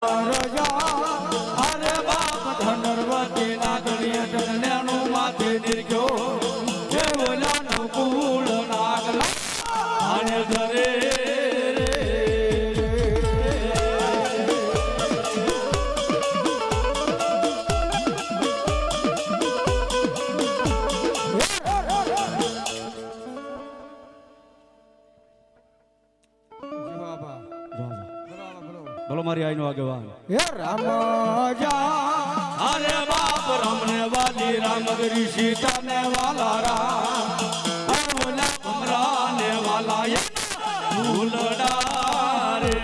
अरे बाप धनर्वती नागरिय टनल्यानु माथे निर्ग्यो केवलानु कूळ नागला आणि धरे बोलो मारी आई नो आगेवान हे राम जा अरे बाप रमने वाली रामगरी सीता ने वाला राम बोला कमराने वाला ये फूलड़ा रे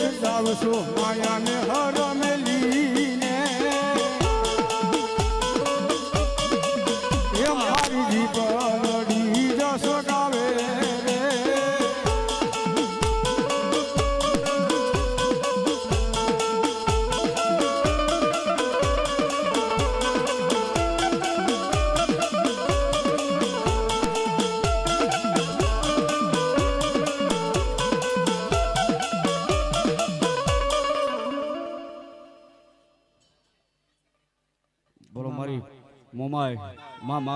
माया ने हर मेली ने ये मारी जी पलड़ी जस गावे रे बोलो मारी मोमाय मामा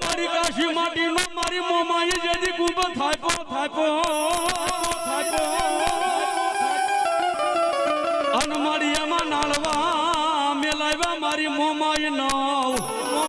मारी काशी माटी नो मारी मोमाय जेदी गुब थापो थापो थापो अन मारी एमा नालवा मेलावा मारी मोमाय नो